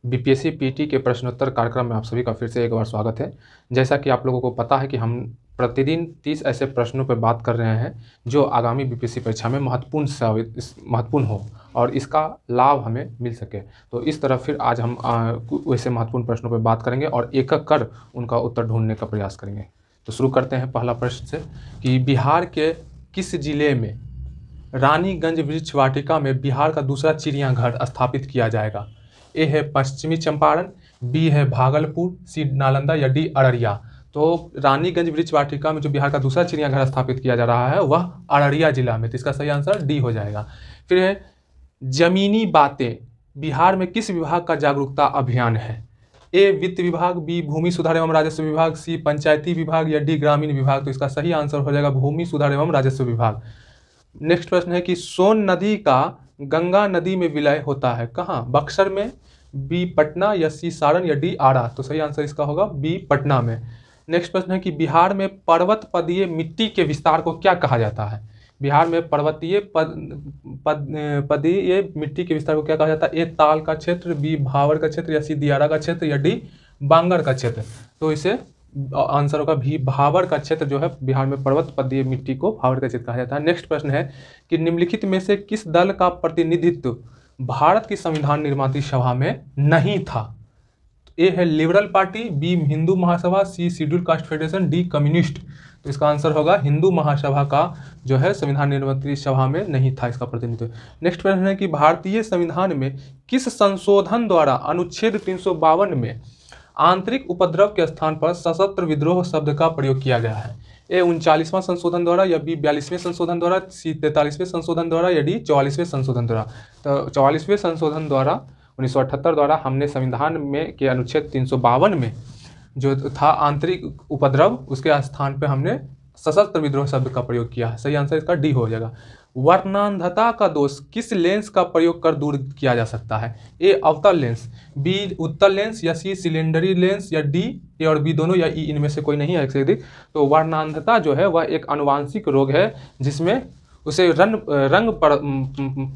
BPSC PT के प्रश्नोत्तर कार्यक्रम में आप सभी का फिर से एक बार स्वागत है। जैसा कि आप लोगों को पता है कि हम प्रतिदिन 30 ऐसे प्रश्नों पर बात कर रहे हैं जो आगामी बीपीएससी परीक्षा में महत्वपूर्ण हो और इसका लाभ हमें मिल सके। तो इस तरह फिर आज हम वैसे महत्वपूर्ण प्रश्नों पर बात करेंगे और एक एक कर उनका उत्तर ढूंढने का प्रयास करेंगे। तो शुरू करते हैं पहला प्रश्न से कि बिहार के किस जिले में रानीगंज वृक्ष वाटिका में बिहार का दूसरा चिड़ियाघर स्थापित किया जाएगा? ए है पश्चिमी चंपारण, बी है भागलपुर, सी नालंदा या डी अररिया। तो रानीगंज वृक्ष वाटिका में जो बिहार का दूसरा चिड़ियाघर स्थापित किया जा रहा है वह अररिया जिला में, तो इसका सही आंसर डी हो जाएगा। फिर है जमीनी बातें बिहार में किस विभाग का जागरूकता अभियान है? ए वित्त विभाग, बी भूमि सुधार एवं राजस्व विभाग, सी पंचायती विभाग या डी ग्रामीण विभाग। तो इसका सही आंसर हो जाएगा भूमि सुधार एवं राजस्व विभाग। नेक्स्ट प्रश्न है कि सोन नदी का गंगा नदी में विलय होता है कहाँ? बक्सर में, बी पटना या सी सारण या डी आरा। तो सही आंसर इसका होगा बी पटना में। नेक्स्ट प्रश्न है कि बिहार में पर्वत पदीय मिट्टी के विस्तार को क्या कहा जाता है? बिहार में पर्वतीय पदीय मिट्टी के विस्तार को क्या कहा जाता है? ए ताल का क्षेत्र, बी भावर का क्षेत्र या सी दियारा का क्षेत्र या डी बांगर का क्षेत्र। तो इसे आंसर होगा भी भावर का क्षेत्र जो है बिहार में पर्वत पदीय मिट्टी को भावर का क्षेत्र कहा जाता है। नेक्स्ट प्रश्न है कि निम्नलिखित में से किस दल का प्रतिनिधित्व भारत की संविधान निर्माती सभा में नहीं था? ए है Liberal Party, B Hindu Mahasabha, C Scheduled Caste Federation, D communist. तो इसका आंसर होगा हिंदू महासभा का जो है संविधान निर्माती सभा में नहीं था इसका प्रतिनिधित्व। नेक्स्ट प्रश्न है कि भारतीय संविधान में किस संशोधन द्वारा अनुच्छेद 352 में आंतरिक उपद्रव के स्थान पर सशस्त्र विद्रोह शब्द का प्रयोग किया गया है? ए 39वां संशोधन द्वारा या बी 42वें संशोधन द्वारा, सी 43वें संशोधन द्वारा या डी 44वें संशोधन द्वारा। तो 44वें संशोधन द्वारा 1978 द्वारा हमने संविधान में के अनुच्छेद 352 में जो था आंतरिक उपद्रव उसके स्थान पर हमने सशस्त्र विद्रोह शब्द का प्रयोग किया है। सही आंसर इसका डी हो जाएगा। वर्णांधता का दोष किस लेंस का प्रयोग कर दूर किया जा सकता है? ए अवतल लेंस, बी उत्तल लेंस या सी सिलेंडरी लेंस या डी ए और बी दोनों या ई इनमें से कोई नहीं है एक से अधिक। तो वर्णांधता जो है वह एक आनुवांशिक रोग है जिसमें उसे रंग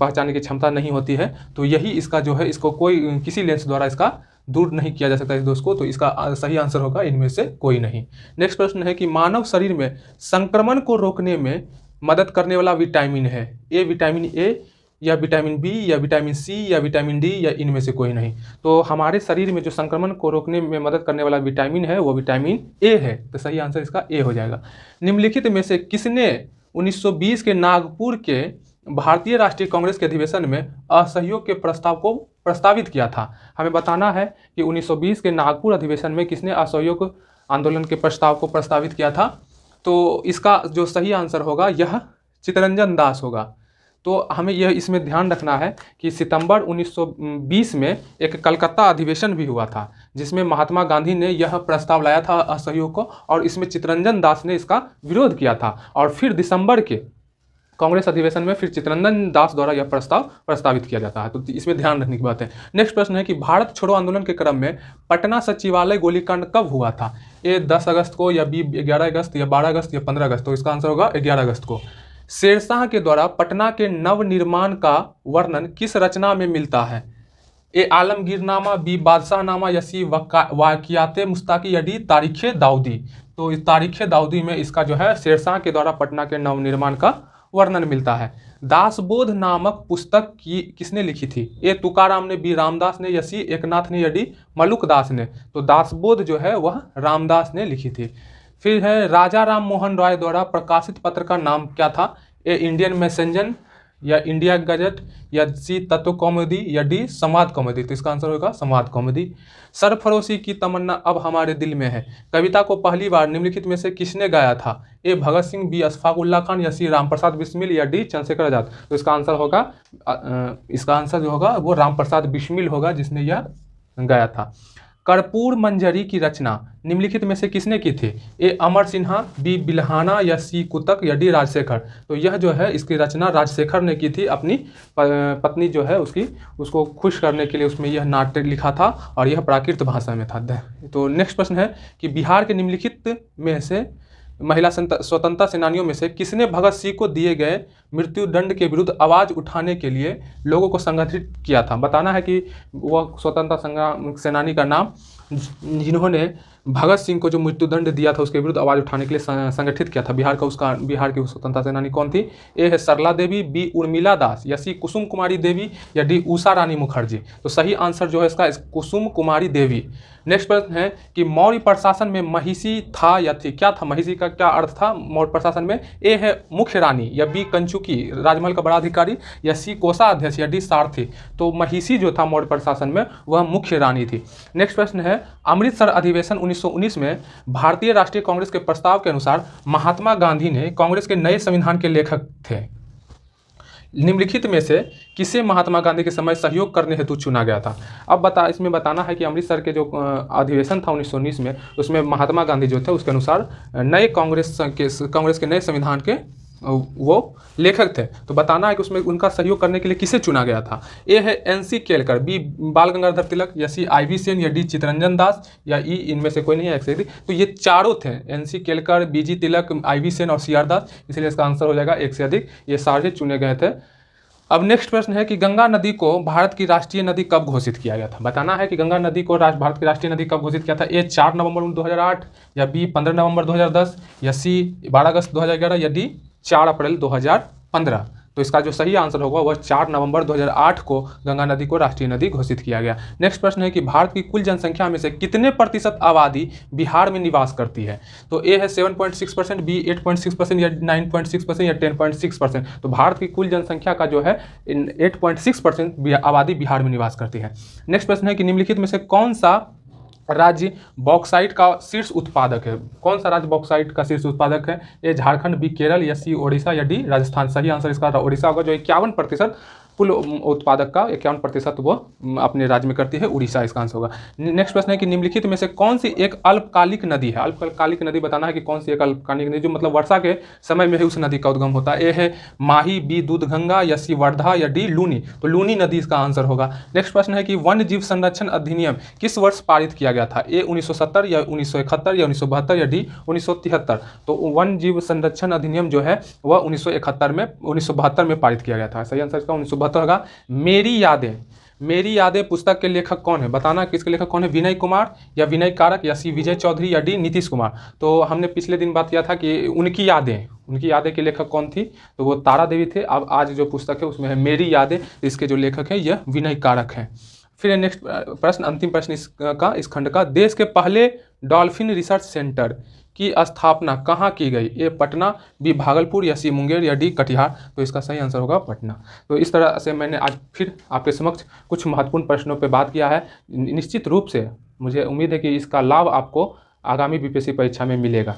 पहचानने की क्षमता नहीं होती है। तो यही इसका जो है इसको कोई किसी लेंस द्वारा इसका दूर नहीं किया जा सकता इस दोष को। तो इसका सही आंसर होगा इनमें से कोई नहीं। नेक्स्ट प्रश्न है कि मानव शरीर में संक्रमण को रोकने में मदद करने वाला विटामिन है? ए विटामिन ए या विटामिन बी या विटामिन सी या विटामिन डी या इनमें से कोई नहीं। तो हमारे शरीर में जो संक्रमण को रोकने में मदद करने वाला विटामिन है वो विटामिन ए है। तो सही आंसर इसका ए हो जाएगा। निम्नलिखित में से किसने 1920 के नागपुर के भारतीय राष्ट्रीय कांग्रेस के अधिवेशन में असहयोग के प्रस्ताव को प्रस्तावित किया था? हमें बताना है कि 1920 के नागपुर अधिवेशन में किसने असहयोग आंदोलन के प्रस्ताव को प्रस्तावित किया था। तो इसका जो सही आंसर होगा यह चित्तरंजन दास होगा। तो हमें यह इसमें ध्यान रखना है कि सितंबर 1920 में एक कलकत्ता अधिवेशन भी हुआ था जिसमें महात्मा गांधी ने यह प्रस्ताव लाया था असहयोग को और इसमें चित्तरंजन दास ने इसका विरोध किया था। और फिर दिसंबर के कांग्रेस अधिवेशन में फिर चित्तरंजन दास द्वारा यह प्रस्ताव प्रस्तावित किया जाता है। तो इसमें ध्यान रखने की बात है। नेक्स्ट प्रश्न है कि भारत छोड़ो आंदोलन के क्रम में पटना सचिवालय गोलीकांड कब हुआ था? ए 10 अगस्त को या बी 11 अगस्त या 12 अगस्त या 15 अगस्त। तो इसका आंसर होगा 11 अगस्त को। शेरशाह के द्वारा पटना के नवनिर्माण का वर्णन किस रचना में मिलता है? ए आलमगीरनामा, बी बादशाहनामा या सी वाकियाते मुस्ताकी या डी तारीखे दाऊदी। तो इस तारीखे दाऊदी में इसका जो है शेरशाह के द्वारा पटना के नवनिर्माण का वर्णन मिलता है। दासबोध नामक पुस्तक किसने लिखी थी? ए तुकाराम ने, बी रामदास ने या सी एकनाथ ने या डी मलुकदास ने। तो दासबोध जो है वह रामदास ने लिखी थी। फिर है राजा राम मोहन राय द्वारा प्रकाशित पत्र का नाम क्या था? ए इंडियन मैसेंजर या इंडिया गजट या सी तत्व कौमुदी या डी संवाद कौमुदी। तो इसका आंसर होगा संवाद कौमुदी। सरफरोशी की तमन्ना अब हमारे दिल में है कविता को पहली बार निम्नलिखित में से किसने गाया था? ए भगत सिंह, बी अशफाक उल्ला खान या सी रामप्रसाद बिस्मिल या डी चंद्रशेखर आजाद। तो इसका आंसर होगा इसका आंसर जो होगा वो रामप्रसाद बिस्मिल होगा जिसने यह गाया था। कर्पूर मंजरी की रचना निम्नलिखित में से किसने की थी? ए अमर सिन्हा, बी बिल्हाना या सी कुतक या डी राजशेखर। तो यह जो है इसकी रचना राजशेखर ने की थी अपनी पत्नी जो है उसको खुश करने के लिए उसमें यह नाट्य लिखा था और यह प्राकृत भाषा में था। तो नेक्स्ट प्रश्न है कि बिहार के निम्नलिखित में से महिला स्वतंत्रता सेनानियों में से किसने भगत सिंह को दिए गए मृत्युदंड के विरुद्ध आवाज़ उठाने के लिए लोगों को संगठित किया था? बताना है कि वह स्वतंत्रता संग्राम सेनानी का नाम जिन्होंने भगत सिंह को जो मृत्युदंड दिया था उसके विरुद्ध आवाज़ उठाने के लिए संगठित किया था। बिहार की स्वतंत्रता सेनानी कौन थी? ए है सरला देवी, बी उर्मिला दास, या सी कुसुम कुमारी देवी, या डी उषा रानी मुखर्जी। तो सही आंसर जो है इसका कुसुम कुमारी देवी। नेक्स्ट प्रश्न है कि मौर्य प्रशासन में महिषी था या थी? क्या था महिषी का क्या अर्थ था मौर्य प्रशासन में? ए है मुख्य रानी, या बी कंचुकी राजमहल का बड़ा अधिकारी, या सी कोषाध्यक्ष, या डी सारथी। तो महिषी जो था मौर्य प्रशासन में वह मुख्य रानी थी। नेक्स्ट प्रश्न है अमृतसर अधिवेशन 1919 में भारतीय राष्ट्रीय कांग्रेस के प्रस्ताव के अनुसार महात्मा गांधी ने कांग्रेस के नए संविधान के लेखक थे। निम्नलिखित में से किसे महात्मा गांधी के समय सहयोग करने हेतु चुना गया था? अब इसमें बताना है कि अमृतसर के जो अधिवेशन था 1919 में, उसमें महात्मा गांधी जो थे उसके अनुसार नए कांग्रेस के नए संविधान के वो लेखक थे। तो बताना है कि उसमें उनका सहयोग करने के लिए किसे चुना गया था? ए है NC केलकर, बी बाल गंगाधर तिलक, या सी IV सेन, या डी चित्तरंजन दास, या ई इनमें से कोई नहीं है। तो ये चारों थे, NC केलकर, BG तिलक, IV सेन और CR दास, इसलिए इसका आंसर हो जाएगा एक से अधिक। ये सारे चुने गए थे। अब नेक्स्ट प्रश्न है कि गंगा नदी को भारत की राष्ट्रीय नदी कब घोषित किया गया था? बताना है कि गंगा नदी को भारत की राष्ट्रीय नदी कब घोषित किया था? ए 4 नवंबर 2008, या बी 15 नवंबर 2010, या सी 12 अगस्त 2011, या डी 4 अप्रैल 2015। तो इसका जो सही आंसर होगा वह 4 नवंबर 2008 को गंगा नदी को राष्ट्रीय नदी घोषित किया गया। नेक्स्ट प्रश्न है कि भारत की कुल जनसंख्या में से कितने प्रतिशत आबादी बिहार में निवास करती है? तो ए है 7.6%, बी 8.6%, या 9.6%, या 10.6%। तो भारत की कुल जनसंख्या का जो है 8.6% आबादी बिहार में निवास करती है। नेक्स्ट प्रश्न है कि निम्नलिखित में से कौन सा राज्य बॉक्साइट का शीर्ष उत्पादक है? कौन सा राज्य बॉक्साइट का शीर्ष उत्पादक है? ए झारखंड, बी केरल, या सी ओडिशा, या डी राजस्थान। सही आंसर इसका ओडिशा होगा, जो 51% कुल उत्पादक का 51% वो अपने राज्य में करती है, उड़ीसा इसका आंसर होगा। नेक्स्ट प्रश्न है कि निम्नलिखित में से कौन सी एक अल्पकालिक नदी है? अल्पकालिक नदी बताना है कि कौन सी एक अल्पकालिक नदी जो मतलब वर्षा के समय में ही उस नदी का उद्गम होता है। ए है माही, बी दूधगंगा, या सी वर्धा, या डी लूनी। तो लूनी नदी इसका आंसर होगा। नेक्स्ट प्रश्न है कि वन्य जीव संरक्षण अधिनियम किस वर्ष पारित किया गया था? ए 1970, या 1971, या 1972, या डी 1973। तो वन्य जीव संरक्षण अधिनियम जो है वह 1972 में पारित किया गया था। सही आंसर इसका 1972 होगा। मेरी यादें पुस्तक के लेखक कौन है? बताना किसके लेखक कौन है? विनय कुमार, या विनय कारक, या सी विजय चौधरी, या डी नीतीश कुमार। तो हमने पिछले दिन बात किया था कि उनकी यादें के लेखक कौन थी? तो वो तारा देवी थे। अब आज जो पुस्तक है उसमें है मेरी यादें, इसके जो लेखक हैं यह विनय कारक हैं। फिर नेक्स्ट प्रश्न, अंतिम प्रश्न इस खंड का, देश के पहले डॉल्फिन रिसर्च सेंटर की स्थापना कहाँ की गई? ए पटना, बी भागलपुर, या सी मुंगेर, या डी कटिहार। तो इसका सही आंसर होगा पटना। तो इस तरह से मैंने आज फिर आपके समक्ष कुछ महत्वपूर्ण प्रश्नों पर बात किया है। निश्चित रूप से मुझे उम्मीद है कि इसका लाभ आपको आगामी BPSC परीक्षा में मिलेगा।